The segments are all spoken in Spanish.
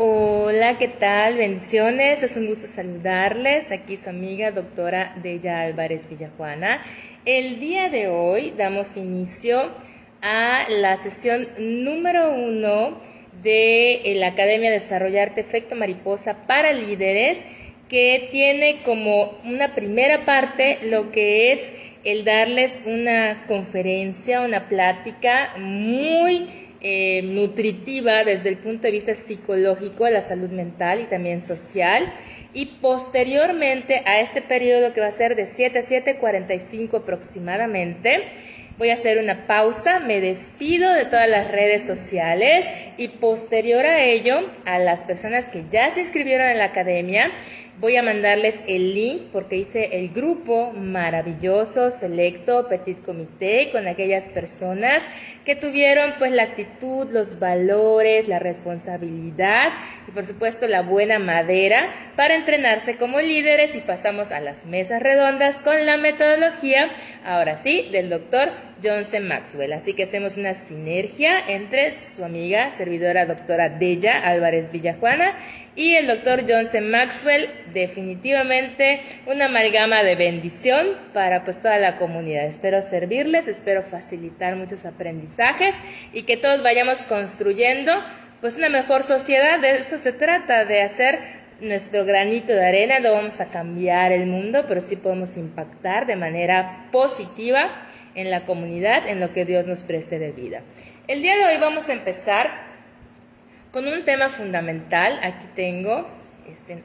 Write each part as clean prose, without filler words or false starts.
Hola, ¿qué tal? Bendiciones, es un gusto saludarles. Aquí su amiga doctora Deya Álvarez Villajuana. El día de hoy damos inicio a la sesión número 1 de la Academia Desarrollarte Efecto Mariposa para Líderes, que tiene como una primera parte lo que es el darles una conferencia, una plática muy nutritiva desde el punto de vista psicológico de la salud mental y también social, y posteriormente a este periodo que va a ser de 7 a 7:45 aproximadamente, voy a hacer una pausa, me despido de todas las redes sociales y posterior a ello, a las personas que ya se inscribieron en la academia, voy a mandarles el link porque hice el grupo maravilloso, selecto, petit comité, con aquellas personas que tuvieron pues la actitud, los valores, la responsabilidad y por supuesto la buena madera para entrenarse como líderes, y pasamos a las mesas redondas con la metodología, ahora sí, del doctor John C. Maxwell. Así que hacemos una sinergia entre su amiga, servidora doctora Deya Álvarez Villajuana y el doctor John C. Maxwell. Definitivamente una amalgama de bendición para pues toda la comunidad. Espero servirles, espero facilitar muchos aprendizajes y que todos vayamos construyendo pues una mejor sociedad. De eso se trata, de hacer nuestro granito de arena. No vamos a cambiar el mundo, pero sí podemos impactar de manera positiva en la comunidad, en lo que Dios nos preste de vida. El día de hoy vamos a empezar con un tema fundamental. Aquí tengo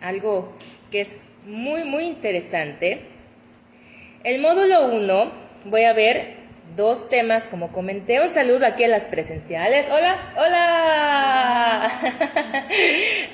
algo que es muy interesante. El módulo 1, voy a ver dos temas, como comenté. Un saludo aquí a las presenciales. ¡Hola!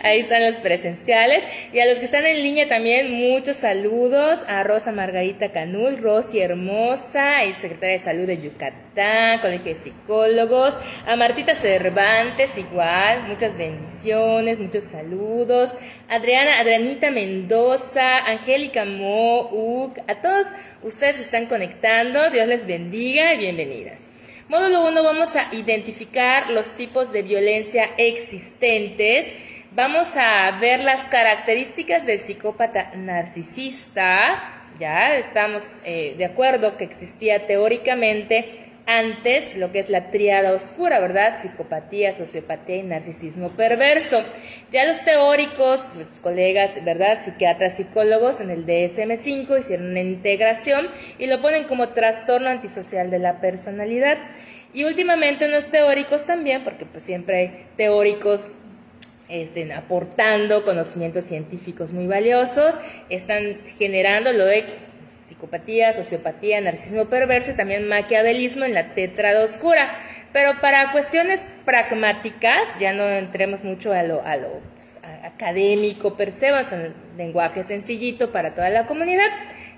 Ahí están los presenciales. Y a los que están en línea también, muchos saludos. A Rosa Margarita Canul, Rosy hermosa, y secretaria de Salud de Yucatán, Colegio de Psicólogos. A Martita Cervantes, igual, muchas bendiciones, muchos saludos. Adrianita Mendoza, Angélica Mo, a todos ustedes se están conectando. Dios les bendiga y bienvenidas. Módulo 1, vamos a identificar los tipos de violencia existentes. Vamos a ver las características del psicópata narcisista. Ya estamos de acuerdo que existía teóricamente antes lo que es la tríada oscura, ¿verdad? Psicopatía, sociopatía y narcisismo perverso. Ya los teóricos, los colegas, ¿verdad? Psiquiatras, psicólogos en el DSM-5 hicieron una integración y lo ponen como trastorno antisocial de la personalidad. Y últimamente unos teóricos también, porque pues siempre hay teóricos aportando conocimientos científicos muy valiosos, están generando lo de psicopatía, sociopatía, narcisismo perverso y también maquiavelismo en la tétrada oscura. Pero para cuestiones pragmáticas, ya no entremos mucho a lo académico per se, vamos a un lenguaje sencillito para toda la comunidad.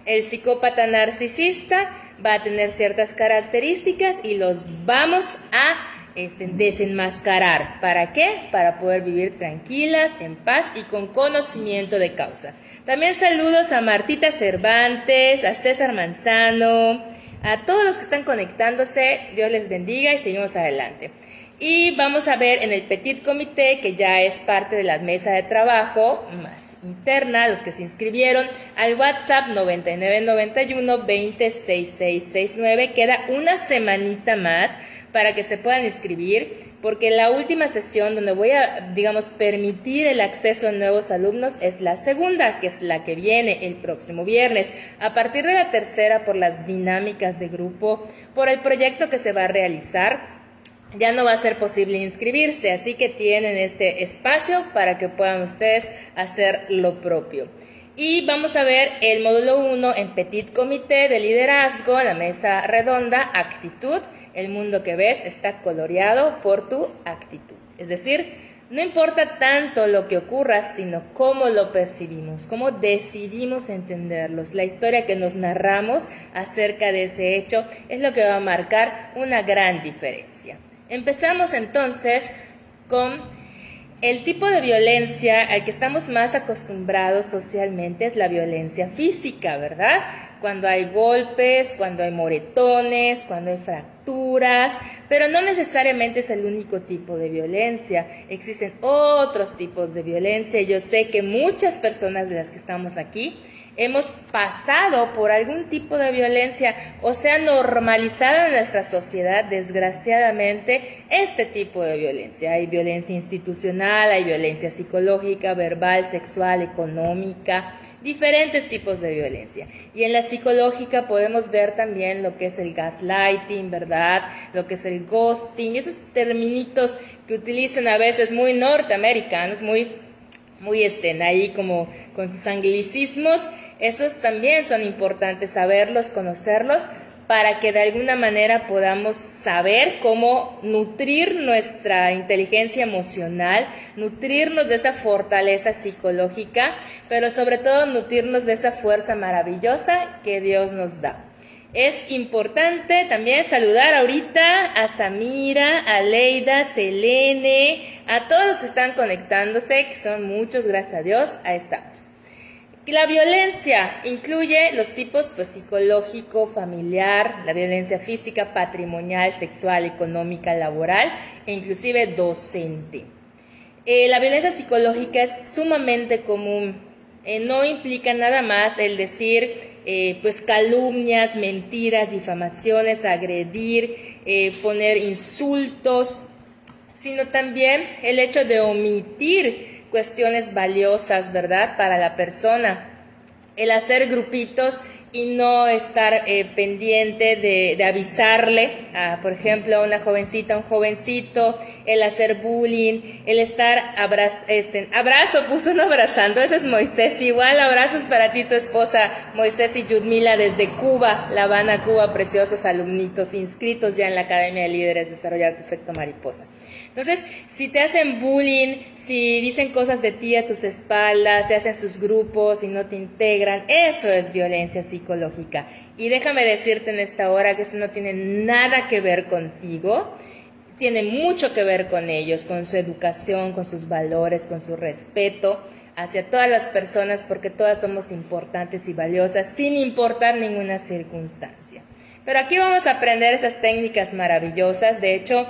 El psicópata narcisista va a tener ciertas características y los vamos a desenmascarar. ¿Para qué? Para poder vivir tranquilas, en paz y con conocimiento de causa. También saludos a Martita Cervantes, a César Manzano, a todos los que están conectándose. Dios les bendiga y seguimos adelante. Y vamos a ver en el petit comité, que ya es parte de la mesa de trabajo más interna, los que se inscribieron al WhatsApp 9991-206669. Queda una semanita más para que se puedan inscribir, porque la última sesión donde voy a, permitir el acceso a nuevos alumnos es la segunda, que es la que viene el próximo viernes. A partir de la tercera, por las dinámicas de grupo, por el proyecto que se va a realizar, ya no va a ser posible inscribirse, así que tienen este espacio para que puedan ustedes hacer lo propio. Y vamos a ver el módulo 1 en petit comité de liderazgo, la mesa redonda, actitud. El mundo que ves está coloreado por tu actitud. Es decir, no importa tanto lo que ocurra, sino cómo lo percibimos, cómo decidimos entenderlos. La historia que nos narramos acerca de ese hecho es lo que va a marcar una gran diferencia. Empezamos entonces con el tipo de violencia al que estamos más acostumbrados socialmente, es la violencia física, ¿verdad? cuando hay golpes, cuando hay moretones, cuando hay fracturas, pero no necesariamente es el único tipo de violencia. Existen otros tipos de violencia. Yo sé que muchas personas de las que estamos aquí hemos pasado por algún tipo de violencia o se ha normalizado en nuestra sociedad, desgraciadamente, este tipo de violencia. Hay violencia institucional, hay violencia psicológica, verbal, sexual, económica, diferentes tipos de violencia. Y en la psicológica podemos ver también lo que es el gaslighting, ¿verdad? Lo que es el ghosting, esos terminitos que utilizan a veces muy norteamericanos, muy ahí como con sus anglicismos. Esos también son importantes saberlos, conocerlos, para que de alguna manera podamos saber cómo nutrir nuestra inteligencia emocional, nutrirnos de esa fortaleza psicológica, pero sobre todo nutrirnos de esa fuerza maravillosa que Dios nos da. Es importante también saludar ahorita a Samira, a Leida, Selene, a todos los que están conectándose, que son muchos, gracias a Dios, ahí estamos. La violencia incluye los tipos psicológico, familiar, la violencia física, patrimonial, sexual, económica, laboral e inclusive docente. La violencia psicológica es sumamente común. No implica nada más el decir calumnias, mentiras, difamaciones, agredir, poner insultos, sino también el hecho de omitir cuestiones valiosas, ¿verdad?, para la persona. El hacer grupitos y no estar pendiente de avisarle a, por ejemplo, a una jovencita, a un jovencito, el hacer bullying, el estar abrazo, puso uno abrazando, ese es Moisés, igual abrazos para ti, tu esposa Moisés y Yudmila desde Cuba, La Habana, Cuba, preciosos alumnitos inscritos ya en la Academia de Líderes Desarrollar tu Efecto Mariposa. Entonces, si te hacen bullying, si dicen cosas de ti a tus espaldas, se hacen sus grupos y no te integran, eso es violencia psicológica. Y déjame decirte en esta hora que eso no tiene nada que ver contigo, tiene mucho que ver con ellos, con su educación, con sus valores, con su respeto hacia todas las personas, porque todas somos importantes y valiosas, sin importar ninguna circunstancia. Pero aquí vamos a aprender esas técnicas maravillosas. De hecho,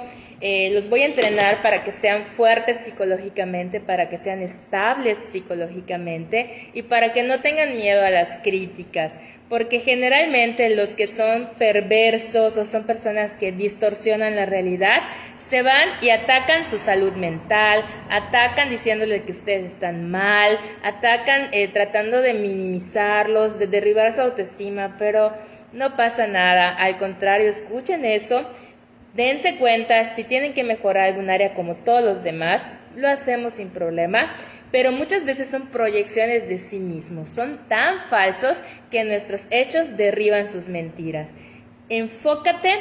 los voy a entrenar para que sean fuertes psicológicamente, para que sean estables psicológicamente y para que no tengan miedo a las críticas, porque generalmente los que son perversos o son personas que distorsionan la realidad se van y atacan su salud mental, atacan diciéndole que ustedes están mal, atacan tratando de minimizarlos, de derribar su autoestima, pero no pasa nada. Al contrario, escuchen eso. Dense cuenta, si tienen que mejorar algún área como todos los demás, lo hacemos sin problema, pero muchas veces son proyecciones de sí mismos, son tan falsos que nuestros hechos derriban sus mentiras. Enfócate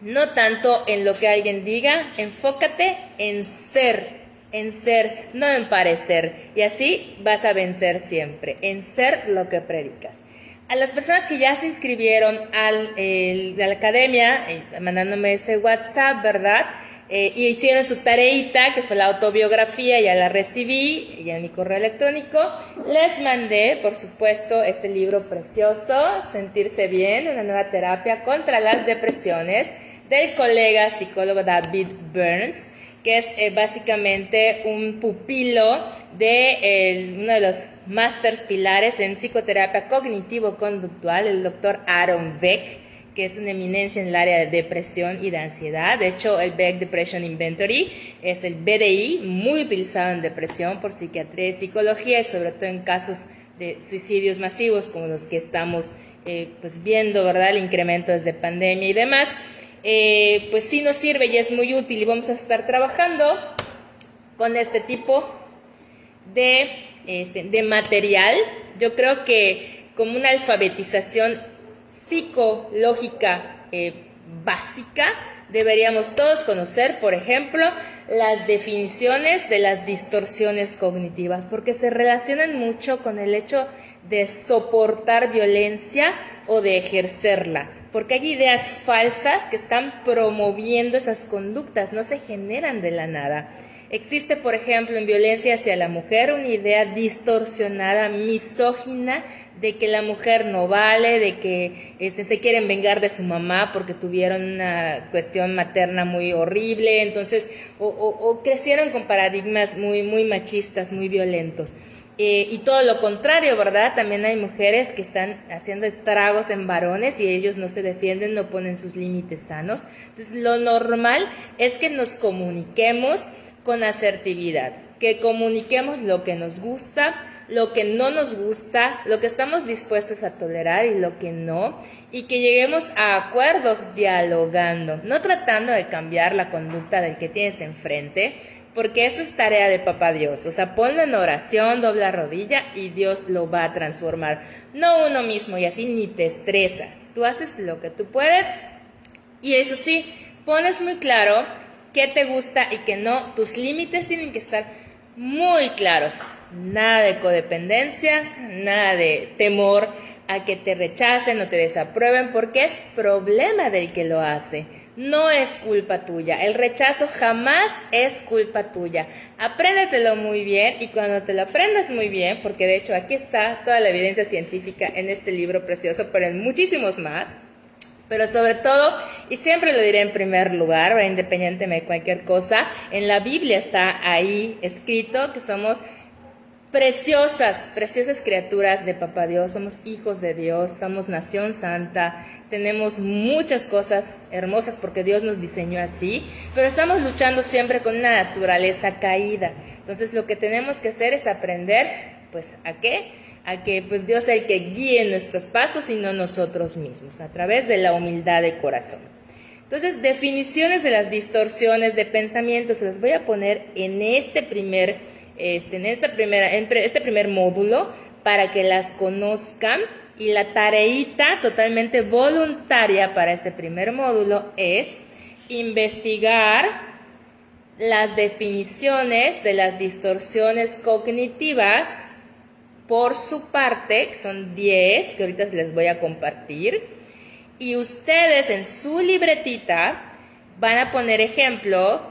no tanto en lo que alguien diga, enfócate en ser, no en parecer, y así vas a vencer siempre, en ser lo que predicas. A las personas que ya se inscribieron a la academia, mandándome ese WhatsApp, ¿verdad? Y hicieron su tareita, que fue la autobiografía, ya la recibí, ya en mi correo electrónico. Les mandé, por supuesto, este libro precioso, Sentirse Bien, una nueva terapia contra las depresiones, del colega psicólogo David Burns, que es básicamente un pupilo de uno de los másters pilares en psicoterapia cognitivo-conductual, el doctor Aaron Beck, que es una eminencia en el área de depresión y de ansiedad. De hecho, el Beck Depression Inventory es el BDI, muy utilizado en depresión por psiquiatría y psicología, y sobre todo en casos de suicidios masivos como los que estamos viendo, ¿verdad? El incremento desde pandemia y demás. Pues sí nos sirve y es muy útil, y vamos a estar trabajando con este tipo de material. Yo creo que como una alfabetización psicológica básica, deberíamos todos conocer, por ejemplo, las definiciones de las distorsiones cognitivas, porque se relacionan mucho con el hecho de soportar violencia o de ejercerla, porque hay ideas falsas que están promoviendo esas conductas, no se generan de la nada. Existe, por ejemplo, en violencia hacia la mujer una idea distorsionada, misógina, de que la mujer no vale, de que se quieren vengar de su mamá porque tuvieron una cuestión materna muy horrible, entonces, o crecieron con paradigmas muy machistas, muy violentos. Y todo lo contrario, ¿verdad? También hay mujeres que están haciendo estragos en varones y ellos no se defienden, no ponen sus límites sanos. Entonces, lo normal es que nos comuniquemos con asertividad, que comuniquemos lo que nos gusta, lo que no nos gusta, lo que estamos dispuestos a tolerar y lo que no, y que lleguemos a acuerdos dialogando, no tratando de cambiar la conducta del que tienes enfrente, porque eso es tarea de Papá Dios. O sea, ponlo en oración, dobla rodilla y Dios lo va a transformar. No uno mismo y así ni te estresas. Tú haces lo que tú puedes y eso sí, pones muy claro qué te gusta y qué no. Tus límites tienen que estar muy claros. Nada de codependencia, nada de temor a que te rechacen o te desaprueben, porque es problema del que lo hace. No es culpa tuya. El rechazo jamás es culpa tuya. Apréndetelo muy bien y cuando te lo aprendas muy bien, porque de hecho aquí está toda la evidencia científica en este libro precioso, pero en muchísimos más. Pero sobre todo, y siempre lo diré en primer lugar, independientemente de cualquier cosa, en la Biblia está ahí escrito que somos preciosas criaturas de Papá Dios, somos hijos de Dios, somos nación santa, tenemos muchas cosas hermosas porque Dios nos diseñó así, pero estamos luchando siempre con una naturaleza caída. Entonces lo que tenemos que hacer es aprender, pues, ¿a qué? A que pues Dios es el que guíe nuestros pasos y no nosotros mismos, a través de la humildad de corazón. Entonces, definiciones de las distorsiones de pensamiento se las voy a poner en este primer módulo para que las conozcan, y la tareita totalmente voluntaria para este primer módulo es investigar las definiciones de las distorsiones cognitivas por su parte, que son 10, que ahorita les voy a compartir, y ustedes en su libretita van a poner ejemplo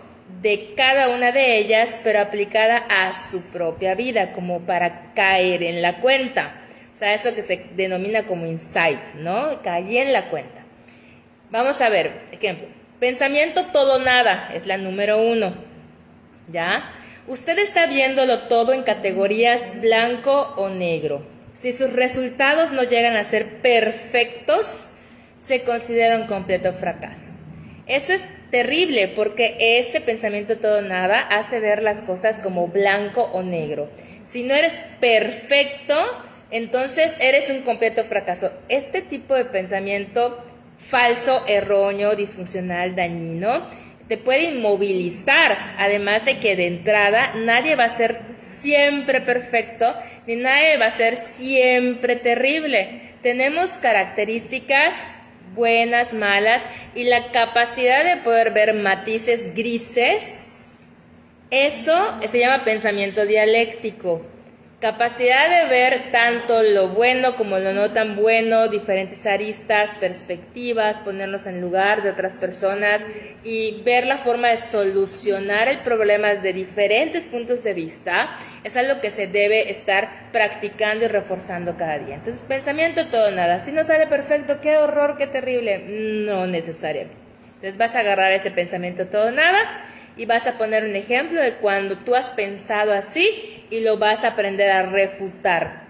de cada una de ellas, pero aplicada a su propia vida, como para caer en la cuenta. O sea, eso que se denomina como insight, ¿no? Caí en la cuenta. Vamos a ver, ejemplo. Pensamiento todo nada, es la número 1. ¿Ya? Usted está viéndolo todo en categorías blanco o negro. Si sus resultados no llegan a ser perfectos, se considera un completo fracaso. Eso es terrible porque este pensamiento todo nada hace ver las cosas como blanco o negro. Si no eres perfecto, entonces eres un completo fracaso. Este tipo de pensamiento falso, erróneo, disfuncional, dañino, te puede inmovilizar, además de que de entrada nadie va a ser siempre perfecto, ni nadie va a ser siempre terrible. Tenemos características buenas, malas, y la capacidad de poder ver matices grises, eso se llama pensamiento dialéctico. Capacidad de ver tanto lo bueno como lo no tan bueno, diferentes aristas, perspectivas, ponernos en lugar de otras personas y ver la forma de solucionar el problema de diferentes puntos de vista, es algo que se debe estar practicando y reforzando cada día. Entonces, pensamiento todo nada. Si no sale perfecto, qué horror, qué terrible. No necesariamente. Entonces vas a agarrar ese pensamiento todo nada y vas a poner un ejemplo de cuando tú has pensado así y lo vas a aprender a refutar.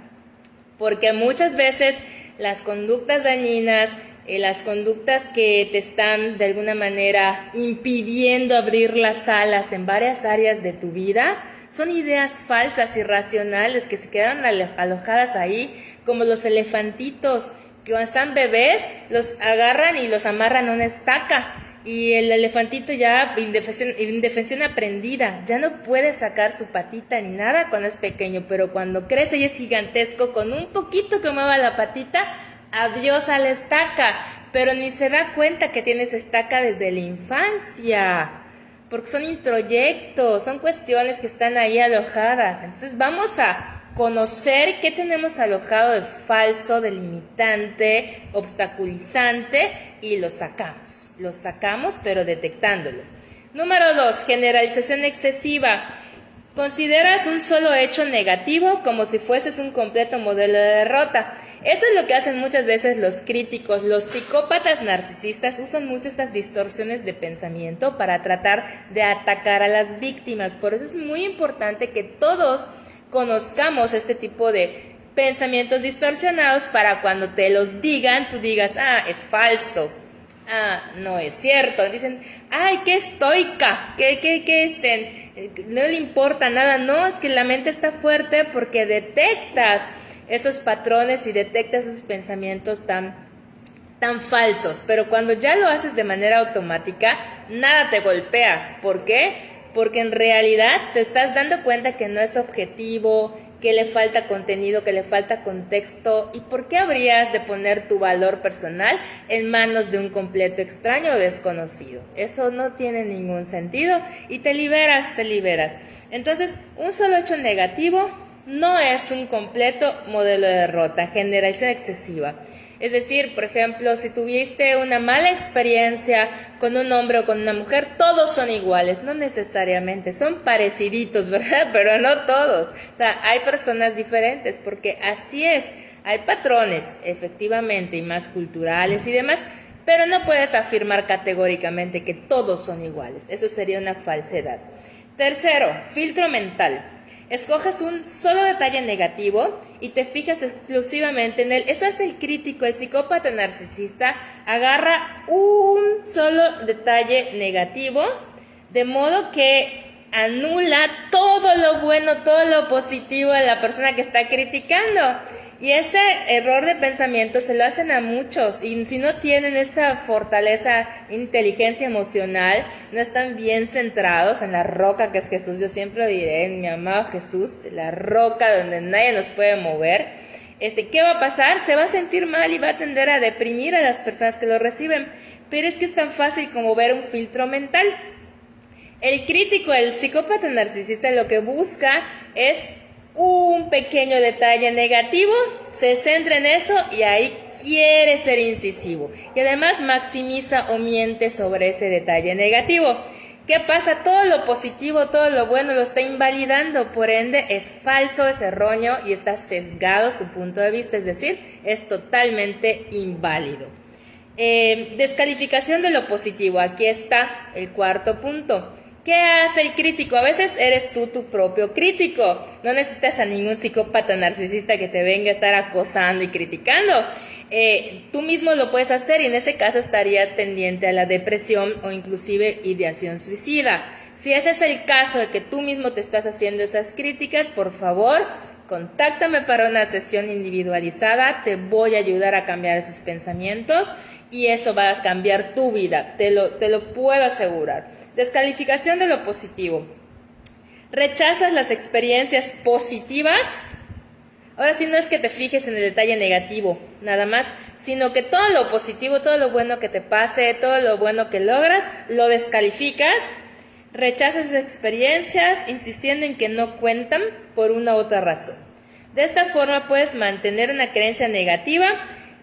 Porque muchas veces las conductas dañinas, las conductas que te están de alguna manera impidiendo abrir las alas en varias áreas de tu vida, son ideas falsas, irracionales, que se quedaron alojadas ahí, como los elefantitos, que cuando están bebés los agarran y los amarran a una estaca. Y el elefantito ya, indefensión aprendida, ya no puede sacar su patita ni nada cuando es pequeño, pero cuando crece y es gigantesco, con un poquito que mueva la patita, adiós a la estaca, pero ni se da cuenta que tienes estaca desde la infancia, porque son introyectos, son cuestiones que están ahí alojadas. Entonces vamos a conocer qué tenemos alojado de falso, de limitante, obstaculizante, y lo sacamos pero detectándolo. Número 2, generalización excesiva. Consideras un solo hecho negativo como si fueses un completo modelo de derrota. Eso es lo que hacen muchas veces los críticos. Los psicópatas narcisistas usan mucho estas distorsiones de pensamiento para tratar de atacar a las víctimas. Por eso es muy importante que todos conozcamos este tipo de pensamientos distorsionados para cuando te los digan, tú digas, ah, es falso, ah, no es cierto. Dicen, ay, qué estoica, no le importa nada. No, es que la mente está fuerte porque detectas esos patrones y detectas esos pensamientos tan falsos. Pero cuando ya lo haces de manera automática, nada te golpea. ¿Por qué? Porque en realidad te estás dando cuenta que no es objetivo, que le falta contenido, que le falta contexto. ¿Y por qué habrías de poner tu valor personal en manos de un completo extraño o desconocido? Eso no tiene ningún sentido y te liberas. Entonces, un solo hecho negativo no es un completo modelo de derrota, generalización excesiva. Es decir, por ejemplo, si tuviste una mala experiencia con un hombre o con una mujer, todos son iguales. No necesariamente, son pareciditos, ¿verdad? Pero no todos. O sea, hay personas diferentes porque así es. Hay patrones, efectivamente, y más culturales y demás, pero no puedes afirmar categóricamente que todos son iguales. Eso sería una falsedad. Tercero, filtro mental. Escoges un solo detalle negativo y te fijas exclusivamente en él. Eso es el crítico, el psicópata narcisista. Agarra un solo detalle negativo, de modo que anula todo lo bueno, todo lo positivo de la persona que está criticando. Y ese error de pensamiento se lo hacen a muchos, y si no tienen esa fortaleza, inteligencia emocional, no están bien centrados en la roca que es Jesús. Yo siempre diré, en mi amado Jesús, la roca donde nadie nos puede mover. ¿Qué va a pasar? Se va a sentir mal y va a tender a deprimir a las personas que lo reciben. Pero es que es tan fácil como ver un filtro mental. El crítico, el psicópata narcisista, lo que busca es un pequeño detalle negativo, se centra en eso y ahí quiere ser incisivo. Y además maximiza o miente sobre ese detalle negativo. ¿Qué pasa? Todo lo positivo, todo lo bueno lo está invalidando, por ende es falso, es erróneo y está sesgado su punto de vista, es decir, es totalmente inválido. Descalificación de lo positivo, aquí está el cuarto punto. ¿Qué hace el crítico? A veces eres tú tu propio crítico. No necesitas a ningún psicópata narcisista que te venga a estar acosando y criticando. Tú mismo lo puedes hacer y en ese caso estarías tendiente a la depresión o inclusive ideación suicida. Si ese es el caso de que tú mismo te estás haciendo esas críticas, por favor, contáctame para una sesión individualizada. Te voy a ayudar a cambiar esos pensamientos y eso va a cambiar tu vida. Te lo puedo asegurar. Descalificación de lo positivo. ¿Rechazas las experiencias positivas? Ahora sí, no es que te fijes en el detalle negativo, nada más, sino que todo lo positivo, todo lo bueno que te pase, todo lo bueno que logras, lo descalificas. Rechazas esas experiencias insistiendo en que no cuentan por una u otra razón. De esta forma puedes mantener una creencia negativa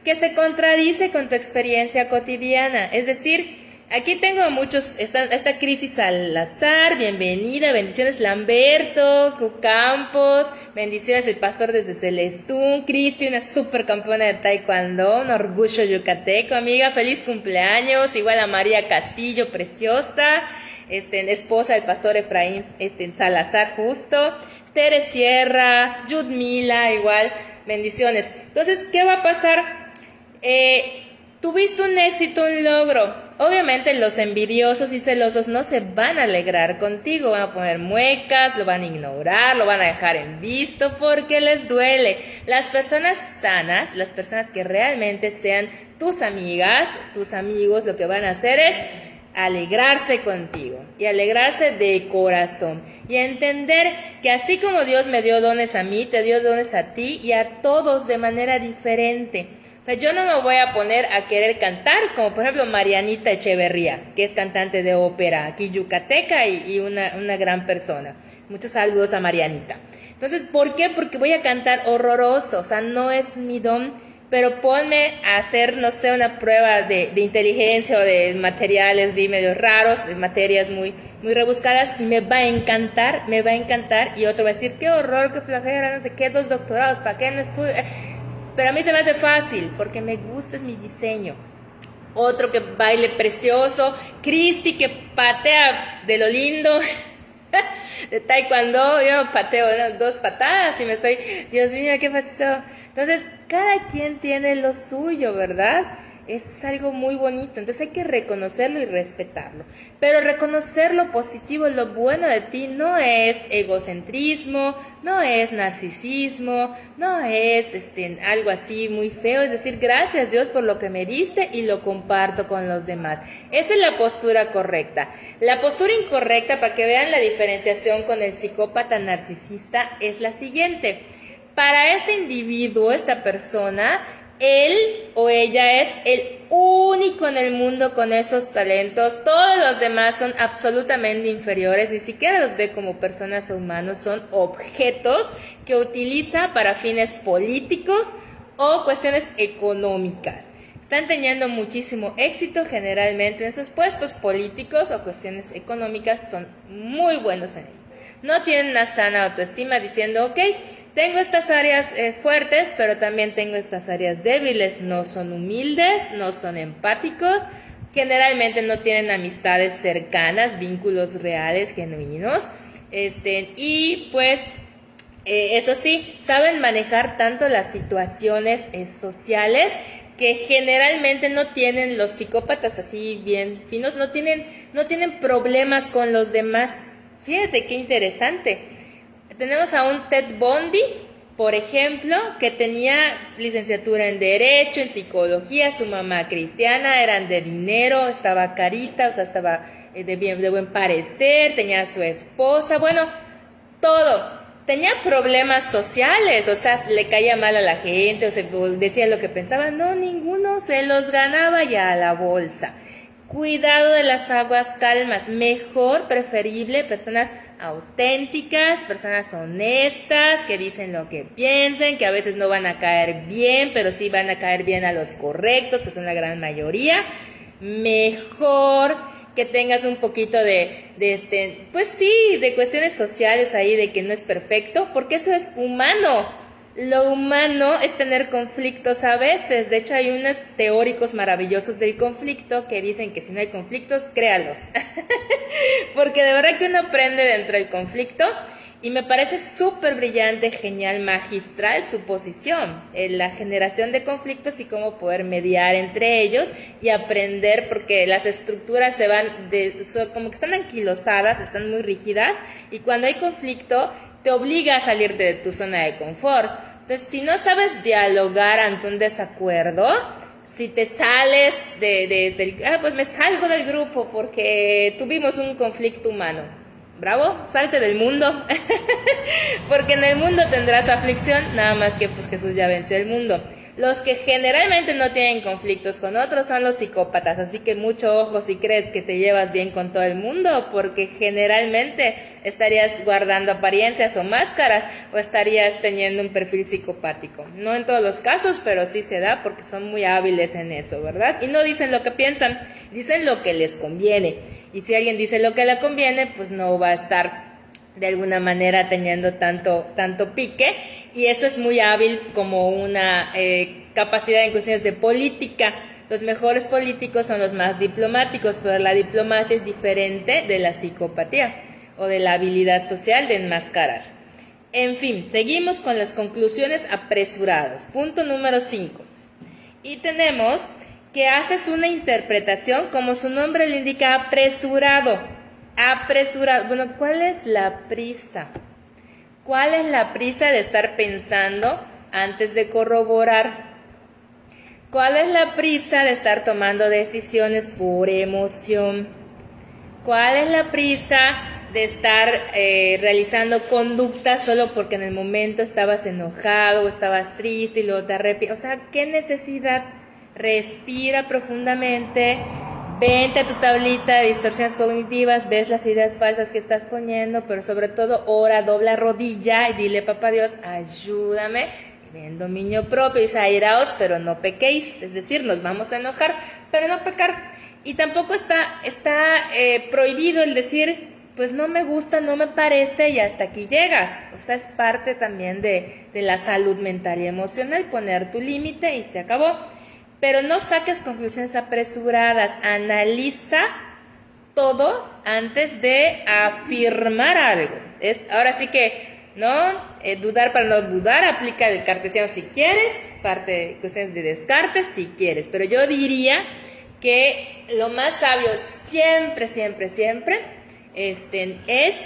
que se contradice con tu experiencia cotidiana. Es decir, aquí tengo muchos, esta Crisis Salazar, bienvenida, bendiciones Lamberto, Cucampos, bendiciones el pastor desde Celestún, Cristi, una super campeona de taekwondo, un orgullo yucateco, amiga, feliz cumpleaños, igual a María Castillo, preciosa, esposa del pastor Efraín Salazar justo, Tere Sierra, Yudmila, igual, bendiciones. Entonces, ¿qué va a pasar? Tuviste un éxito, un logro. Obviamente los envidiosos y celosos no se van a alegrar contigo, van a poner muecas, lo van a ignorar, lo van a dejar en visto porque les duele. Las personas sanas, las personas que realmente sean tus amigas, tus amigos, lo que van a hacer es alegrarse contigo y alegrarse de corazón y entender que así como Dios me dio dones a mí, te dio dones a ti y a todos de manera diferente. O sea, yo no me voy a poner a querer cantar como por ejemplo Marianita Echeverría, que es cantante de ópera aquí yucateca y una gran persona. Muchos saludos a Marianita. Entonces, ¿por qué? Porque voy a cantar horroroso, o sea, no es mi don. pero ponme a hacer, no sé, una prueba de inteligencia o de materiales medios raros, de materias muy, muy rebuscadas, y me va a encantar, y otro va a decir, qué horror, qué flojera, no sé qué, 2 doctorados, ¿para qué no estudio? Pero a mí se me hace fácil, porque me gusta, es mi diseño. Otro que baile precioso, Cristi que patea de lo lindo, de taekwondo, yo pateo 2 patadas y me estoy, Dios mío, ¿qué pasó? Entonces, cada quien tiene lo suyo, ¿verdad? Es algo muy bonito, entonces hay que reconocerlo y respetarlo. Pero reconocer lo positivo, lo bueno de ti, no es egocentrismo, no es narcisismo, no es algo así muy feo, es decir, gracias Dios por lo que me diste y lo comparto con los demás. Esa es la postura correcta. La postura incorrecta, para que vean la diferenciación con el psicópata narcisista, es la siguiente. Para este individuo, esta persona, él o ella es el único en el mundo con esos talentos. Todos los demás son absolutamente inferiores, ni siquiera los ve como personas o humanos, son objetos que utiliza para fines políticos o cuestiones económicas. Están teniendo muchísimo éxito generalmente en esos puestos políticos o cuestiones económicas, son muy buenos en ello. No tienen una sana autoestima diciendo, ok, tengo estas áreas fuertes, pero también tengo estas áreas débiles. No son humildes, no son empáticos, generalmente no tienen amistades cercanas, vínculos reales, genuinos. Y pues, eso sí, saben manejar tanto las situaciones sociales que generalmente no tienen los psicópatas así bien finos, no tienen problemas con los demás. Fíjate qué interesante. Tenemos a un Ted Bundy, por ejemplo, que tenía licenciatura en Derecho, en Psicología, su mamá cristiana, eran de dinero, estaba carita, o sea, estaba de buen parecer, tenía a su esposa, bueno, todo. Tenía problemas sociales, o sea, le caía mal a la gente, o se decía lo que pensaba, no, ninguno, se los ganaba ya a la bolsa. Cuidado de las aguas calmas, mejor, preferible, personas auténticas, personas honestas, que dicen lo que piensen, que a veces no van a caer bien, pero sí van a caer bien a los correctos, que son la gran mayoría. Mejor que tengas un poquito pues sí, de cuestiones sociales ahí, de que no es perfecto, porque eso es humano. Lo humano es tener conflictos a veces. De hecho, hay unos teóricos maravillosos del conflicto que dicen que si no hay conflictos, créalos. Porque de verdad que uno aprende dentro del conflicto y me parece súper brillante, genial, magistral su posición en la generación de conflictos y cómo poder mediar entre ellos y aprender, porque las estructuras se van, como que están anquilosadas, están muy rígidas, y cuando hay conflicto te obliga a salir de tu zona de confort. Entonces, si no sabes dialogar ante un desacuerdo, si te sales pues me salgo del grupo porque tuvimos un conflicto humano. Bravo, salte del mundo. Porque en el mundo tendrás aflicción, nada más que pues Jesús ya venció el mundo. Los que generalmente no tienen conflictos con otros son los psicópatas, así que mucho ojo si crees que te llevas bien con todo el mundo, porque generalmente estarías guardando apariencias o máscaras, o estarías teniendo un perfil psicopático. No en todos los casos, pero sí se da porque son muy hábiles en eso, ¿verdad? Y no dicen lo que piensan, dicen lo que les conviene. Y si alguien dice lo que le conviene, pues no va a estar de alguna manera teniendo tanto pique, y eso es muy hábil como una capacidad en cuestiones de política. Los mejores políticos son los más diplomáticos, pero la diplomacia es diferente de la psicopatía o de la habilidad social de enmascarar. En fin, seguimos con las conclusiones apresuradas. Punto número 5. Y tenemos que haces una interpretación, como su nombre le indica, apresurado. Apresurado. Bueno, ¿cuál es la prisa? ¿Cuál es la prisa de estar pensando antes de corroborar? ¿Cuál es la prisa de estar tomando decisiones por emoción? ¿Cuál es la prisa de estar realizando conductas solo porque en el momento estabas enojado o estabas triste y luego te arrepientes? O sea, ¿qué necesidad? Respira profundamente. Vente a tu tablita de distorsiones cognitivas, ves las ideas falsas que estás poniendo, pero sobre todo ora, dobla rodilla y dile, papá Dios, ayúdame. en dominio propio, dice airaos, pero no pequéis, es decir, nos vamos a enojar, pero no pecar. Y tampoco está prohibido el decir, pues no me gusta, no me parece y hasta aquí llegas. O sea, es parte también de la salud mental y emocional, poner tu límite y se acabó. Pero no saques conclusiones apresuradas, analiza todo antes de afirmar algo. Ahora sí que, ¿no? Dudar para no dudar, aplica el cartesiano si quieres, parte de cuestiones de descartes si quieres. Pero yo diría que lo más sabio siempre, siempre, siempre es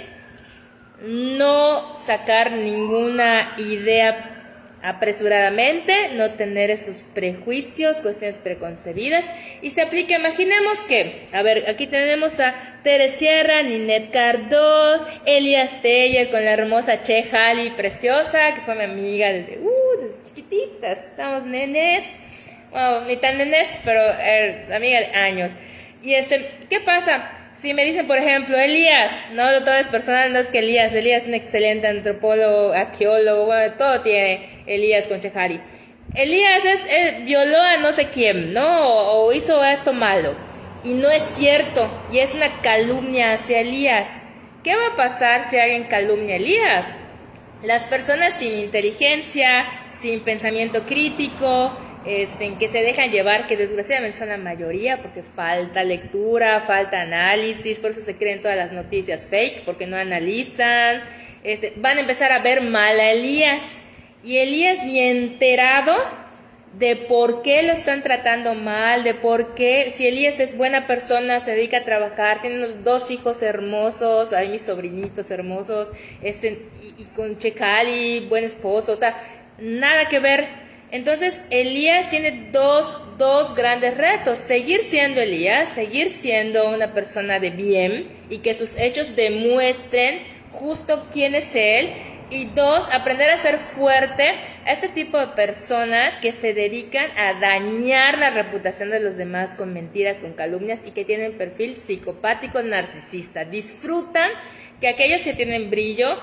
no sacar ninguna idea apresuradamente, no tener esos prejuicios, cuestiones preconcebidas, y se aplica, imaginemos que, a ver, aquí tenemos a Tere Sierra, Ninette Cardós, Elías Teller con la hermosa Che Halley, preciosa, que fue mi amiga desde chiquititas, estamos nenes, bueno, ni tan nenes, pero amiga de años. Y ¿qué pasa? Si me dicen, por ejemplo, Elías, no todo es personal, no es que Elías es un excelente antropólogo, arqueólogo, bueno, todo tiene Elías con Che Halley. Elías violó a no sé quién, ¿no? O hizo esto malo. Y no es cierto, y es una calumnia hacia Elías. ¿Qué va a pasar si alguien calumnia a Elías? Las personas sin inteligencia, sin pensamiento crítico, que se dejan llevar, que desgraciadamente son la mayoría, porque falta lectura, falta análisis, por eso se creen todas las noticias fake, porque no analizan, van a empezar a ver mal a Elías, y Elías ni enterado de por qué lo están tratando mal, de por qué, si Elías es buena persona, se dedica a trabajar, tiene unos 2 hijos hermosos, hay mis sobrinitos hermosos, y con Che Halley, buen esposo, o sea, nada que ver. Entonces Elías tiene dos grandes retos: seguir siendo Elías, seguir siendo una persona de bien y que sus hechos demuestren justo quién es él, y 2, aprender a ser fuerte a este tipo de personas que se dedican a dañar la reputación de los demás con mentiras, con calumnias, y que tienen perfil psicopático narcisista. Disfrutan que aquellos que tienen brillo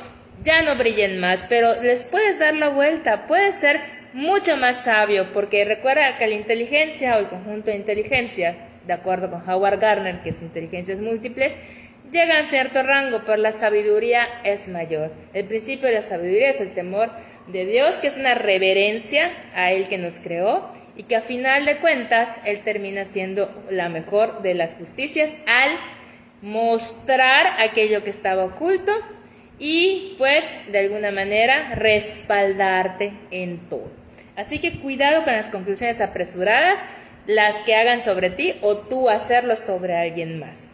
ya no brillen más, pero les puedes dar la vuelta, puedes ser mucho más sabio, porque recuerda que la inteligencia o el conjunto de inteligencias, de acuerdo con Howard Gardner, que es inteligencias múltiples, llegan a cierto rango, pero la sabiduría es mayor. El principio de la sabiduría es el temor de Dios, que es una reverencia a Él que nos creó, y que a final de cuentas Él termina siendo la mejor de las justicias al mostrar aquello que estaba oculto y pues de alguna manera respaldarte en todo. Así que cuidado con las conclusiones apresuradas, las que hagan sobre ti o tú hacerlo sobre alguien más.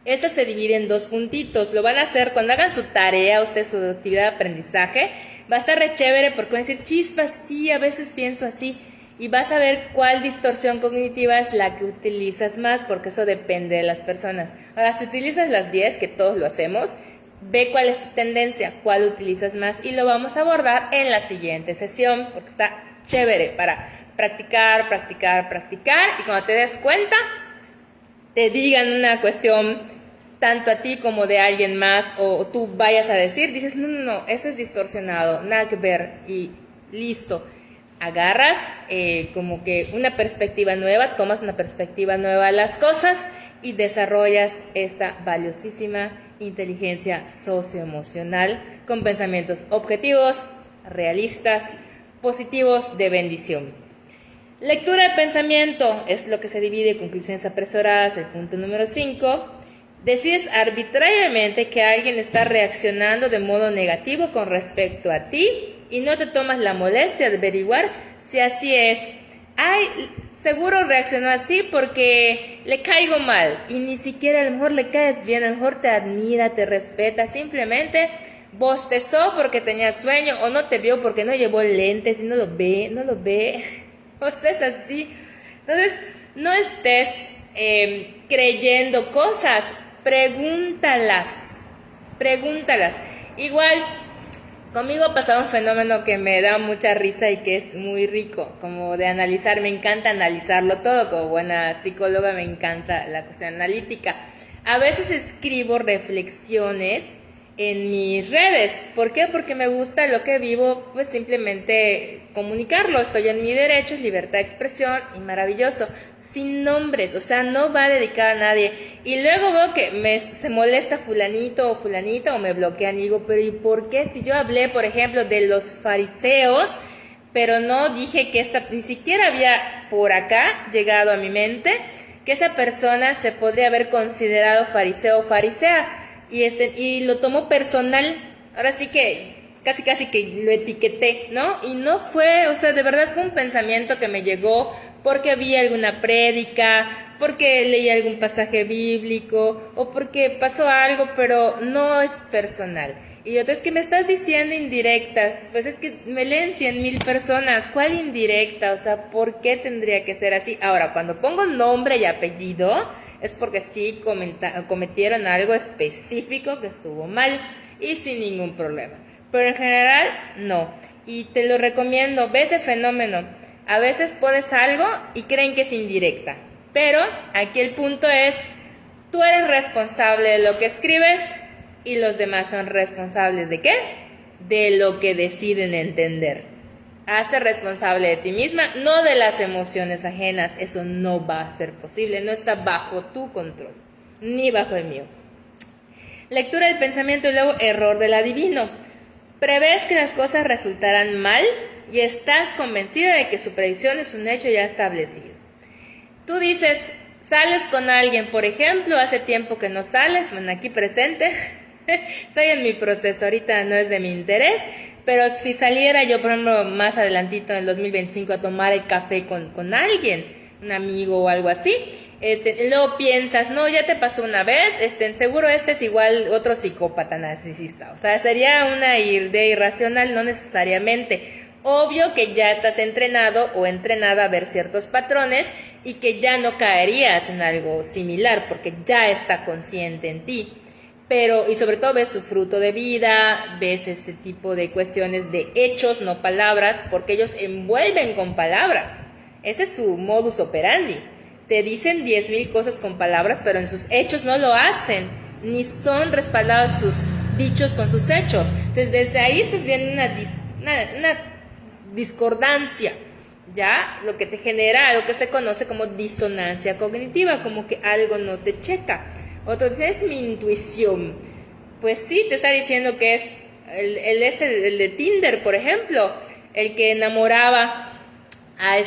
Esta se divide en 2 puntitos. Lo van a hacer cuando hagan su tarea, usted su actividad de aprendizaje. Va a estar re chévere porque van a decir, chispas, sí, a veces pienso así. Y vas a ver cuál distorsión cognitiva es la que utilizas más, porque eso depende de las personas. Ahora, si utilizas las 10, que todos lo hacemos, ve cuál es tu tendencia, cuál utilizas más, y lo vamos a abordar en la siguiente sesión, porque está chévere para practicar, y cuando te des cuenta, te digan una cuestión tanto a ti como de alguien más, o tú vayas a decir, dices, no, eso es distorsionado, nada que ver, y listo. Agarras como que una perspectiva nueva, tomas una perspectiva nueva a las cosas y desarrollas esta valiosísima inteligencia socioemocional con pensamientos objetivos, realistas, positivos, de bendición. Lectura de pensamiento es lo que se divide en conclusiones apresuradas, el punto número 5. Decides arbitrariamente que alguien está reaccionando de modo negativo con respecto a ti y no te tomas la molestia de averiguar si así es. Ay, seguro reaccionó así porque le caigo mal, y ni siquiera a lo mejor le caes bien, a lo mejor te admira, te respeta, simplemente bostezó porque tenía sueño, o no te vio porque no llevó lentes y no lo ve, o sea, es así. Entonces, no estés creyendo cosas, pregúntalas. Igual, conmigo ha pasado un fenómeno que me da mucha risa y que es muy rico, como de analizar. Me encanta analizarlo todo, como buena psicóloga me encanta la cuestión analítica. A veces escribo reflexiones en mis redes. ¿Por qué? Porque me gusta lo que vivo, pues simplemente comunicarlo. Estoy en mi derecho, es libertad de expresión y maravilloso. Sin nombres, o sea, no va dedicada a nadie. Y luego veo que se molesta fulanito o fulanita o me bloquean y digo, pero ¿y por qué? Si yo hablé, por ejemplo, de los fariseos, pero no dije que ni siquiera había por acá llegado a mi mente que esa persona se podría haber considerado fariseo o farisea. Y lo tomó personal, ahora sí que casi que lo etiqueté, ¿no? Y no fue, o sea, de verdad fue un pensamiento que me llegó porque vi alguna prédica, porque leí algún pasaje bíblico o porque pasó algo, pero no es personal. Y otro es que me estás diciendo indirectas, pues es que me leen 100,000 personas, ¿cuál indirecta? O sea, ¿por qué tendría que ser así? Ahora, cuando pongo nombre y apellido, es porque sí cometieron algo específico que estuvo mal y sin ningún problema. Pero en general, no. Y te lo recomiendo, ve ese fenómeno. A veces pones algo y creen que es indirecta. Pero aquí el punto es, tú eres responsable de lo que escribes y los demás son responsables ¿de qué? De lo que deciden entender. Hazte responsable de ti misma, no de las emociones ajenas. Eso no va a ser posible, no está bajo tu control, ni bajo el mío. Lectura del pensamiento y luego error del adivino. Prevés que las cosas resultarán mal y estás convencida de que su predicción es un hecho ya establecido. Tú dices, sales con alguien, por ejemplo, hace tiempo que no sales, bueno, aquí presente, estoy en mi proceso, ahorita no es de mi interés, pero si saliera yo, por ejemplo, más adelantito en el 2025 a tomar el café con alguien, un amigo o algo así, luego piensas, no, ya te pasó una vez, seguro es igual otro psicópata narcisista, o sea, sería una idea irracional, no necesariamente. Obvio que ya estás entrenado o entrenada a ver ciertos patrones y que ya no caerías en algo similar porque ya está consciente en ti. Pero, y sobre todo ves su fruto de vida, ves ese tipo de cuestiones de hechos, no palabras, porque ellos envuelven con palabras. Ese es su modus operandi. Te dicen 10,000 cosas con palabras, pero en sus hechos no lo hacen, ni son respaldados sus dichos con sus hechos. Entonces, desde ahí estás viendo una discordancia, ¿ya? Lo que te genera algo que se conoce como disonancia cognitiva, como que algo no te checa. Otro dice, es mi intuición. Pues sí, te está diciendo que es el de Tinder, por ejemplo, el que enamoraba a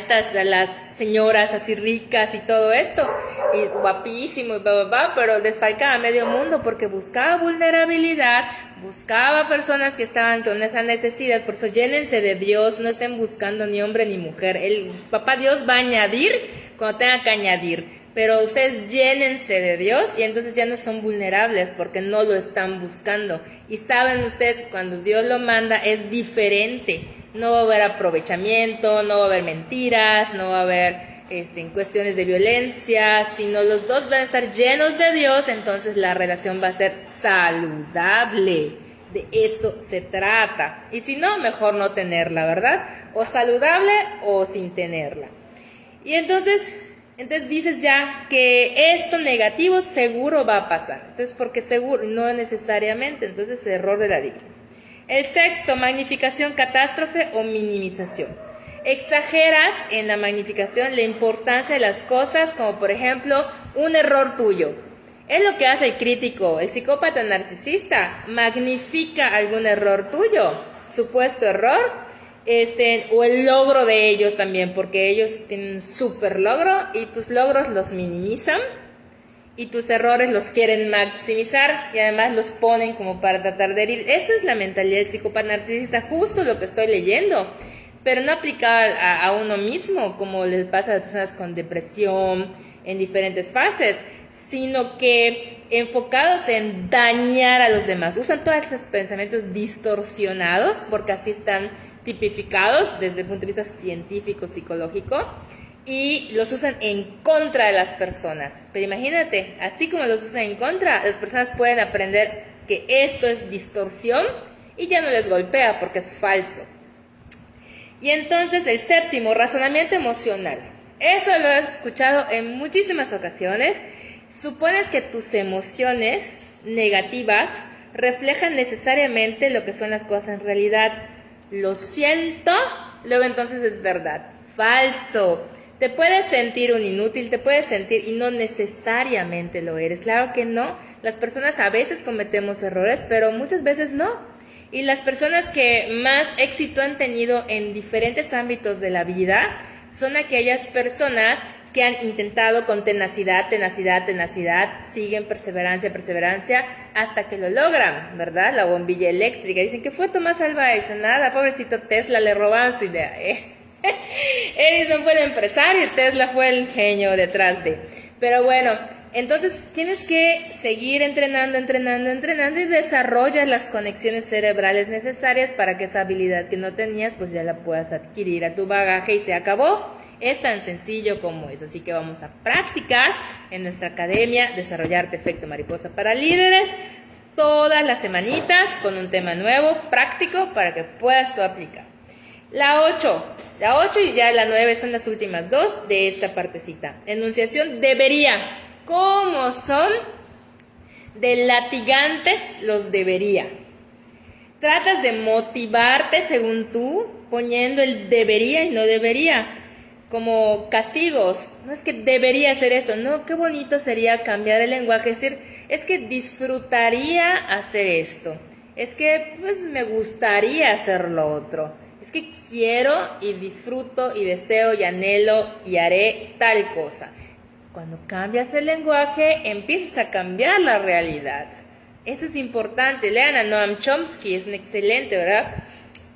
las señoras así ricas y todo esto, y guapísimo y pero desfalcaba a medio mundo porque buscaba vulnerabilidad, buscaba personas que estaban con esa necesidad. Por eso llénense de Dios, no estén buscando ni hombre ni mujer. El papá Dios va a añadir cuando tenga que añadir, pero ustedes llénense de Dios y entonces ya no son vulnerables porque no lo están buscando. Y saben ustedes que cuando Dios lo manda es diferente. No va a haber aprovechamiento, no va a haber mentiras, no va a haber cuestiones de violencia, sino los dos van a estar llenos de Dios, entonces la relación va a ser saludable. De eso se trata. Y si no, mejor no tenerla, ¿verdad? O saludable o sin tenerla. Y entonces dices ya que esto negativo seguro va a pasar. Entonces, porque seguro, no necesariamente, entonces error de la divina. El sexto, magnificación, catástrofe o minimización. Exageras en la magnificación la importancia de las cosas, como por ejemplo, un error tuyo. Es lo que hace el crítico, el psicópata narcisista, magnifica algún error tuyo, supuesto error, o el logro de ellos también, porque ellos tienen un súper logro y tus logros los minimizan. Y tus errores los quieren maximizar y además los ponen como para tratar de herir. Esa es la mentalidad del psicópata narcisista, justo lo que estoy leyendo, pero no aplicada a uno mismo, como les pasa a las personas con depresión en diferentes fases, sino que enfocados en dañar a los demás. Usan todos esos pensamientos distorsionados, porque así están tipificados desde el punto de vista científico, psicológico, y los usan en contra de las personas. Pero imagínate, así como los usan en contra, las personas pueden aprender que esto es distorsión y ya no les golpea porque es falso. Y entonces el séptimo, razonamiento emocional. Eso lo he escuchado en muchísimas ocasiones. Supones que tus emociones negativas reflejan necesariamente lo que son las cosas en realidad. Lo siento, luego entonces es verdad. Falso. Te puedes sentir un inútil, te puedes sentir y no necesariamente lo eres. Claro que no. Las personas a veces cometemos errores, pero muchas veces no. Y las personas que más éxito han tenido en diferentes ámbitos de la vida son aquellas personas que han intentado con tenacidad, siguen perseverancia, hasta que lo logran, ¿verdad? La bombilla eléctrica. Dicen que fue Tomás Alva Edison, nada, pobrecito Tesla, le robaron su idea, Edison fue el empresario y Tesla fue el genio detrás de. Pero bueno, entonces tienes que seguir entrenando y desarrollas las conexiones cerebrales necesarias para que esa habilidad que no tenías, pues ya la puedas adquirir a tu bagaje y se acabó. Es tan sencillo como eso, así que vamos a practicar en nuestra academia Desarrollarte Efecto Mariposa para Líderes todas las semanitas con un tema nuevo, práctico, para que puedas tú aplicar. La 8 y ya la 9 son las últimas dos de esta partecita. Enunciación debería. ¿Cómo son de latigantes los debería? Tratas de motivarte según tú, poniendo el debería y no debería, como castigos. No es que debería hacer esto, no, qué bonito sería cambiar el lenguaje, es decir, es que disfrutaría hacer esto, es que pues me gustaría hacer lo otro, es que quiero y disfruto y deseo y anhelo y haré tal cosa. Cuando cambias el lenguaje, empiezas a cambiar la realidad. Eso es importante. Lean a Noam Chomsky, es un excelente, ¿verdad?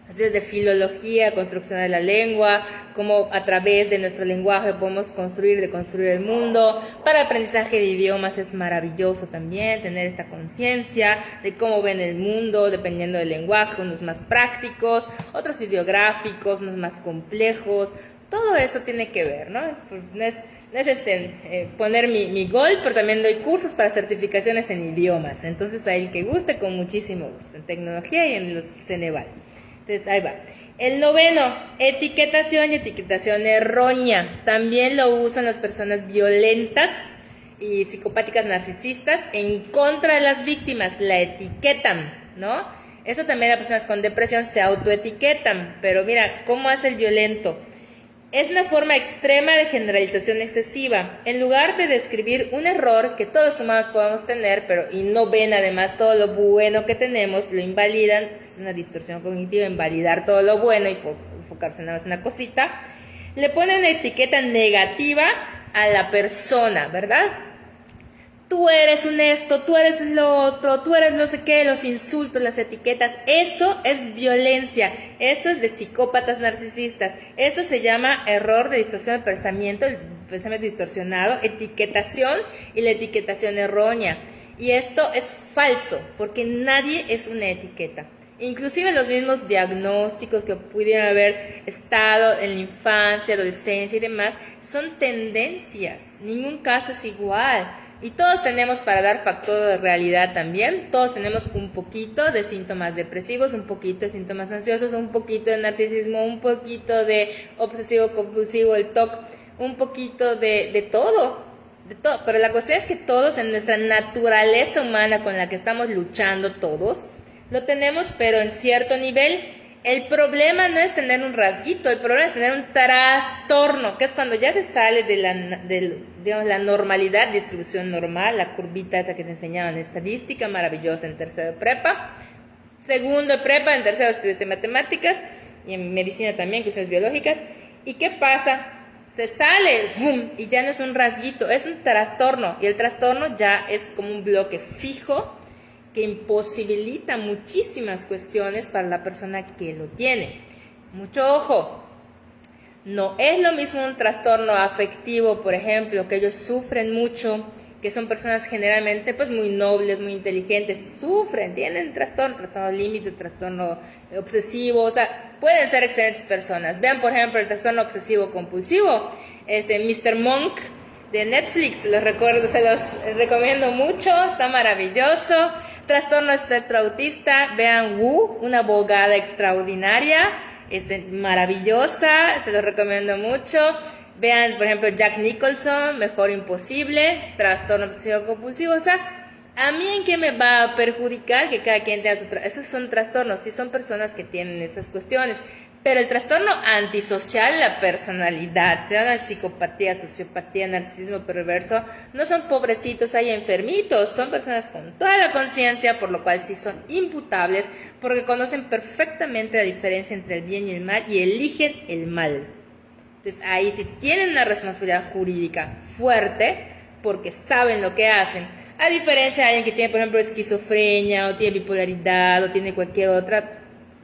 Estudios de filología, construcción de la lengua, cómo a través de nuestro lenguaje podemos construir el mundo. Para aprendizaje de idiomas es maravilloso también tener esta conciencia de cómo ven el mundo, dependiendo del lenguaje, unos más prácticos, otros ideográficos, unos más complejos. Todo eso tiene que ver, ¿no? No es poner mi gol, pero también doy cursos para certificaciones en idiomas. Entonces, a el que guste, con muchísimo gusto, en tecnología y en los Ceneval. Entonces, ahí va. El 9, etiquetación y etiquetación errónea. También lo usan las personas violentas y psicopáticas narcisistas en contra de las víctimas. La etiquetan, ¿no? Eso también las personas con depresión se autoetiquetan. Pero mira, ¿cómo hace el violento? Es una forma extrema de generalización excesiva. En lugar de describir un error que todos humanos podemos tener, y no ven además todo lo bueno que tenemos, lo invalidan. Es una distorsión cognitiva, invalidar todo lo bueno y enfocarse nada más en una cosita. Le ponen una etiqueta negativa a la persona, ¿verdad? Tú eres un esto, tú eres lo otro, tú eres no sé qué, los insultos, las etiquetas. Eso es violencia, eso es de psicópatas narcisistas. Eso se llama error de distorsión del pensamiento, el pensamiento distorsionado, etiquetación y la etiquetación errónea. Y esto es falso, porque nadie es una etiqueta. Inclusive los mismos diagnósticos que pudieran haber estado en la infancia, adolescencia y demás, son tendencias. Ningún caso es igual. Y todos tenemos, para dar factor de realidad también, todos tenemos un poquito de síntomas depresivos, un poquito de síntomas ansiosos, un poquito de narcisismo, un poquito de obsesivo compulsivo, el TOC, un poquito de todo. Pero la cuestión es que todos, en nuestra naturaleza humana con la que estamos luchando todos, lo tenemos, pero en cierto nivel. El problema no es tener un rasguito, el problema es tener un trastorno, que es cuando ya se sale de la normalidad, distribución normal, la curvita esa que te enseñaban en estadística, maravillosa en tercero de prepa, segundo de prepa, en tercero estudiaste matemáticas y en medicina también, cuestiones biológicas. ¿Y qué pasa? Se sale, ¡fum!, y ya no es un rasguito, es un trastorno, y el trastorno ya es como un bloque fijo que imposibilita muchísimas cuestiones para la persona que lo tiene. Mucho ojo, no es lo mismo un trastorno afectivo, por ejemplo, que ellos sufren mucho, que son personas generalmente pues muy nobles, muy inteligentes, sufren, tienen trastorno límite, trastorno obsesivo, o sea, pueden ser excelentes personas. Vean, por ejemplo, el trastorno obsesivo compulsivo, Mr. Monk de Netflix, se los recomiendo mucho, está maravilloso. Trastorno espectro autista, vean Wu, una abogada extraordinaria, maravillosa, se lo recomiendo mucho. Vean, por ejemplo, Jack Nicholson, Mejor Imposible, trastorno obsesivo compulsivo. O sea, ¿A mí en qué me va a perjudicar? Que cada quien tenga esos son trastornos, sí son personas que tienen esas cuestiones. Pero el trastorno antisocial, la personalidad, sea una psicopatía, sociopatía, narcisismo perverso, no son pobrecitos ahí enfermitos, son personas con toda la conciencia, por lo cual sí son imputables, porque conocen perfectamente la diferencia entre el bien y el mal y eligen el mal. Entonces ahí sí tienen una responsabilidad jurídica fuerte, porque saben lo que hacen. A diferencia de alguien que tiene, por ejemplo, esquizofrenia, o tiene bipolaridad, o tiene cualquier otra,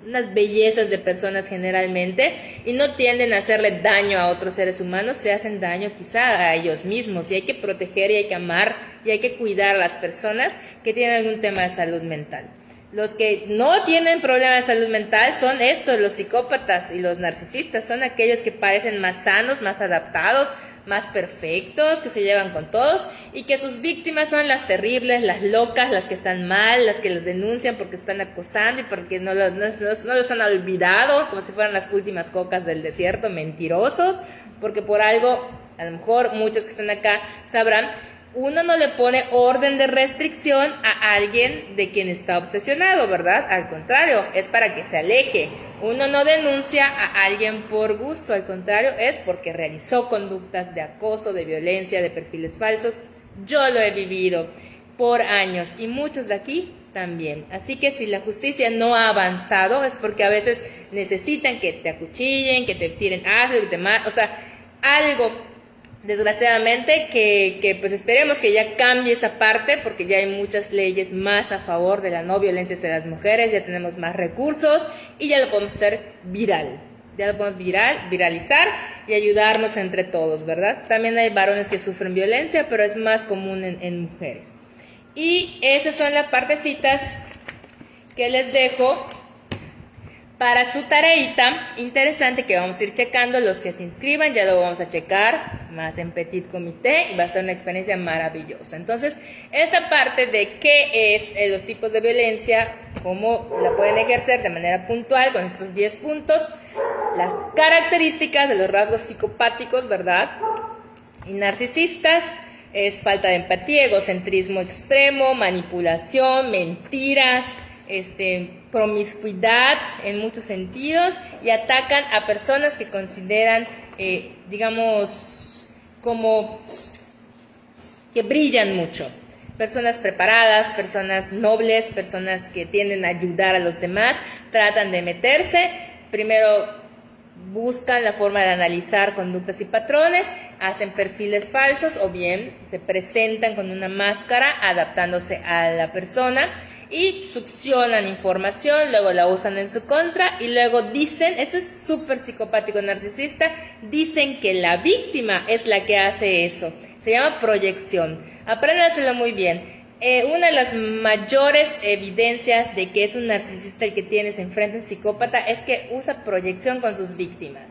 unas bellezas de personas generalmente, y no tienden a hacerle daño a otros seres humanos, se hacen daño quizá a ellos mismos, y hay que proteger y hay que amar y hay que cuidar a las personas que tienen algún tema de salud mental. Los que no tienen problema de salud mental son estos, los psicópatas y los narcisistas, son aquellos que parecen más sanos, más adaptados, más perfectos, que se llevan con todos y que sus víctimas son las terribles, las locas, las que están mal, las que los denuncian porque están acosando y porque no los han olvidado, como si fueran las últimas cocas del desierto, mentirosos, porque por algo, a lo mejor muchos que están acá sabrán, uno no le pone orden de restricción a alguien de quien está obsesionado, ¿verdad? Al contrario, es para que se aleje. Uno no denuncia a alguien por gusto, al contrario, es porque realizó conductas de acoso, de violencia, de perfiles falsos. Yo lo he vivido por años y muchos de aquí también. Así que si la justicia no ha avanzado es porque a veces necesitan que te acuchillen, que te tiren ácido, que te maten, o sea, algo. Desgraciadamente que pues esperemos que ya cambie esa parte, porque ya hay muchas leyes más a favor de la no violencia hacia las mujeres, ya tenemos más recursos y ya lo podemos hacer viral, ya lo podemos viralizar y ayudarnos entre todos, ¿verdad? También hay varones que sufren violencia, pero es más común en mujeres. Y esas son las partecitas que les dejo para su tareita interesante que vamos a ir checando. Los que se inscriban ya lo vamos a checar más en petit comité y va a ser una experiencia maravillosa. Entonces, esta parte de qué es los tipos de violencia, cómo la pueden ejercer de manera puntual con estos 10 puntos, las características de los rasgos psicopáticos, ¿verdad? Y narcisistas, es falta de empatía, egocentrismo extremo, manipulación, mentiras, promiscuidad en muchos sentidos, y atacan a personas que consideran, digamos, como que brillan mucho. Personas preparadas, personas nobles, personas que tienden a ayudar a los demás, tratan de meterse, primero buscan la forma de analizar conductas y patrones, hacen perfiles falsos o bien se presentan con una máscara adaptándose a la persona y succionan información, luego la usan en su contra y luego dicen, eso es súper psicopático narcisista, dicen que la víctima es la que hace eso. Se llama proyección. Apréndanselo muy bien. Una de las mayores evidencias de que es un narcisista el que tienes enfrente, un psicópata, es que usa proyección con sus víctimas.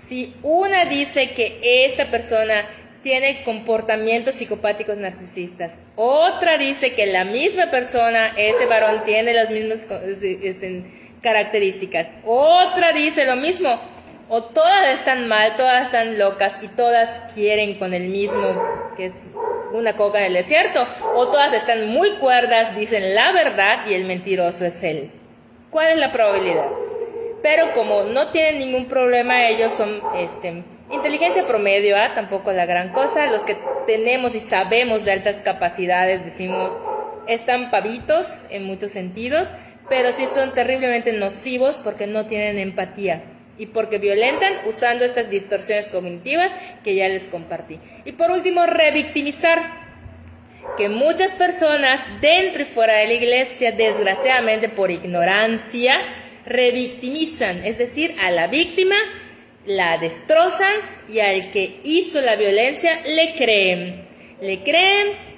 Si una dice que esta persona tiene comportamientos psicopáticos narcisistas, otra dice que la misma persona, ese varón, tiene las mismas características, otra dice lo mismo, o todas están mal, todas están locas y todas quieren con el mismo, que es una coca en el desierto, o todas están muy cuerdas, dicen la verdad y el mentiroso es él. ¿Cuál es la probabilidad? Pero como no tienen ningún problema, ellos son inteligencia promedio, tampoco la gran cosa. Los que tenemos y sabemos de altas capacidades decimos están pavitos en muchos sentidos, pero sí son terriblemente nocivos porque no tienen empatía y porque violentan usando estas distorsiones cognitivas que ya les compartí. Y por último, revictimizar, que muchas personas dentro y fuera de la iglesia, desgraciadamente por ignorancia, revictimizan, es decir, a la víctima la destrozan y al que hizo la violencia le creen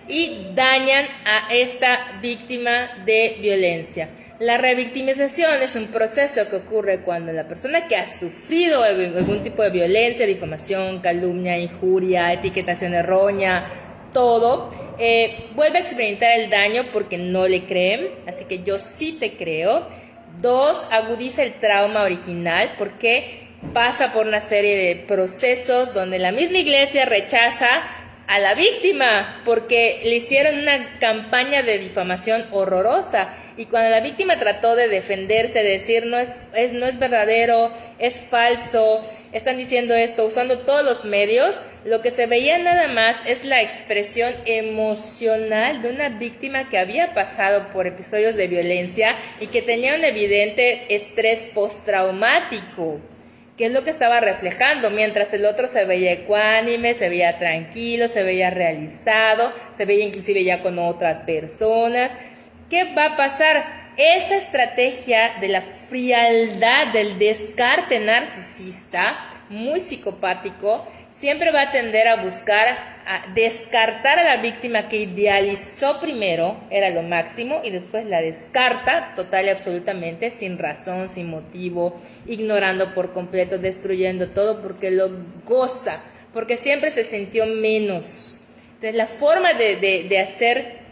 y dañan a esta víctima de violencia. La revictimización es un proceso que ocurre cuando la persona que ha sufrido algún tipo de violencia, difamación, calumnia, injuria, etiquetación errónea, todo, vuelve a experimentar el daño porque no le creen, así que yo sí te creo. 2, agudiza el trauma original porque pasa por una serie de procesos donde la misma iglesia rechaza a la víctima, porque le hicieron una campaña de difamación horrorosa. Y cuando la víctima trató de defenderse, de decir no es verdadero, es falso, están diciendo esto, usando todos los medios, lo que se veía nada más es la expresión emocional de una víctima que había pasado por episodios de violencia y que tenía un evidente estrés postraumático, que es lo que estaba reflejando, mientras el otro se veía ecuánime, se veía tranquilo, se veía realizado, se veía inclusive ya con otras personas. ¿Qué va a pasar? Esa estrategia de la frialdad, del descarte narcisista, muy psicopático, siempre va a tender a buscar a descartar a la víctima que idealizó primero, era lo máximo, y después la descarta total y absolutamente, sin razón, sin motivo, ignorando por completo, destruyendo todo porque lo goza, porque siempre se sintió menos. Entonces la forma de hacer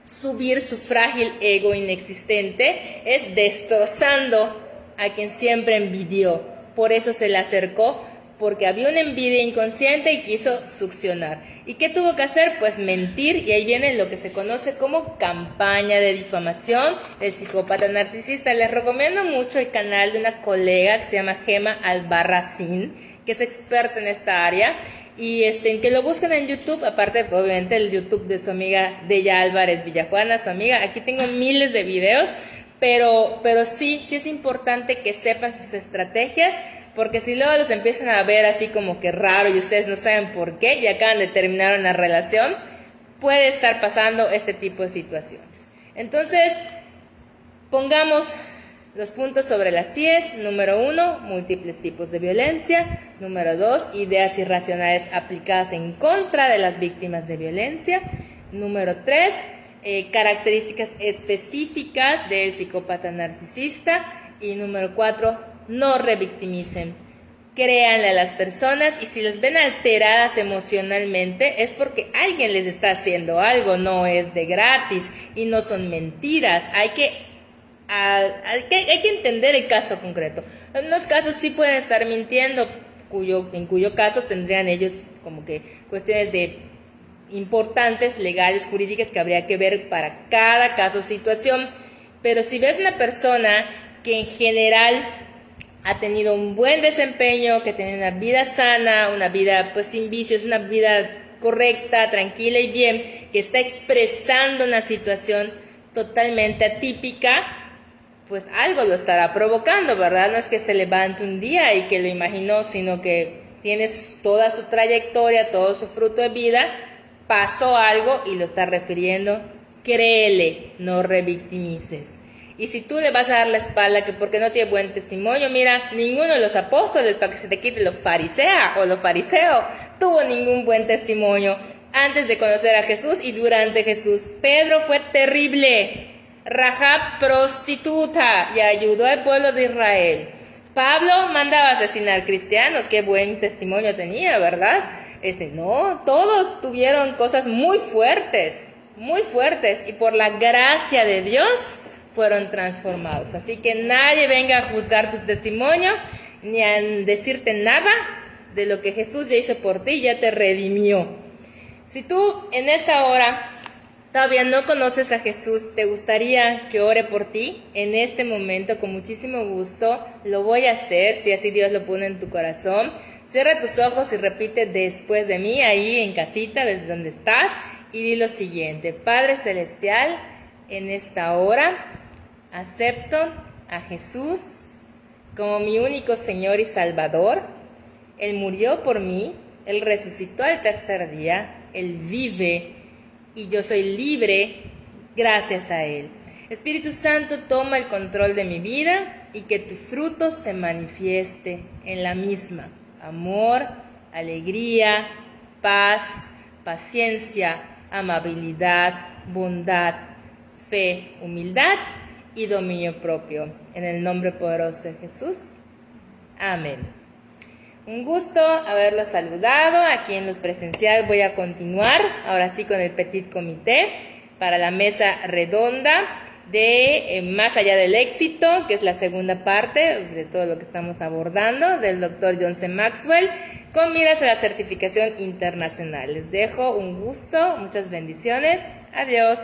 subir su frágil ego inexistente es destrozando a quien siempre envidió. Por eso se le acercó, porque había una envidia inconsciente y quiso succionar. ¿Y qué tuvo que hacer? Pues mentir, y ahí viene lo que se conoce como campaña de difamación del psicópata narcisista. Les recomiendo mucho el canal de una colega que se llama Gema Albarracín, que es experta en esta área, y que lo busquen en YouTube, aparte obviamente el YouTube de su amiga Deya Álvarez Villajuana, su amiga. Aquí tengo miles de videos, pero sí es importante que sepan sus estrategias, porque si luego los empiezan a ver así como que raro y ustedes no saben por qué y acaban de terminar una relación, puede estar pasando este tipo de situaciones. Entonces, pongamos los puntos sobre las IES. Número 1, múltiples tipos de violencia. Número 2, ideas irracionales aplicadas en contra de las víctimas de violencia. Número 3, características específicas del psicópata narcisista. Y número 4, no revictimicen. Créanle a las personas, y si las ven alteradas emocionalmente es porque alguien les está haciendo algo, no es de gratis y no son mentiras. Hay que entender el caso concreto. En unos casos sí pueden estar mintiendo, en cuyo caso tendrían ellos como que cuestiones importantes, legales, jurídicas, que habría que ver para cada caso o situación. Pero si ves una persona que en general ha tenido un buen desempeño, que tiene una vida sana, una vida pues sin vicios, una vida correcta, tranquila y bien, que está expresando una situación totalmente atípica, pues algo lo estará provocando, ¿verdad? No es que se levante un día y que lo imaginó, sino que tienes toda su trayectoria, todo su fruto de vida, pasó algo y lo está refiriendo. Créele, no revictimices. Y si tú le vas a dar la espalda que porque no tiene buen testimonio, mira, ninguno de los apóstoles, para que se te quite lo farisea o lo fariseo, tuvo ningún buen testimonio antes de conocer a Jesús y durante Jesús. Pedro fue terrible, Rahab prostituta y ayudó al pueblo de Israel. Pablo mandaba a asesinar cristianos, qué buen testimonio tenía, ¿verdad? No, todos tuvieron cosas muy fuertes, y por la gracia de Dios fueron transformados. Así que nadie venga a juzgar tu testimonio, ni a decirte nada de lo que Jesús ya hizo por ti, ya te redimió. Si tú en esta hora todavía no conoces a Jesús, te gustaría que ore por ti en este momento, con muchísimo gusto lo voy a hacer, si así Dios lo pone en tu corazón. Cierra tus ojos y repite después de mí, ahí en casita, desde donde estás, y di lo siguiente: Padre Celestial, en esta hora acepto a Jesús como mi único Señor y Salvador. Él murió por mí, Él resucitó al tercer día, Él vive y yo soy libre gracias a Él. Espíritu Santo, toma el control de mi vida y que tu fruto se manifieste en la misma. Amor, alegría, paz, paciencia, amabilidad, bondad, fe, humildad y dominio propio. En el nombre poderoso de Jesús. Amén. Un gusto haberlos saludado. Aquí en lo presencial voy a continuar, ahora sí, con el petit comité para la mesa redonda. de Más allá del éxito, que es la segunda parte de todo lo que estamos abordando, del doctor John C. Maxwell, con miras a la certificación internacional. Les dejo un gusto, muchas bendiciones, adiós.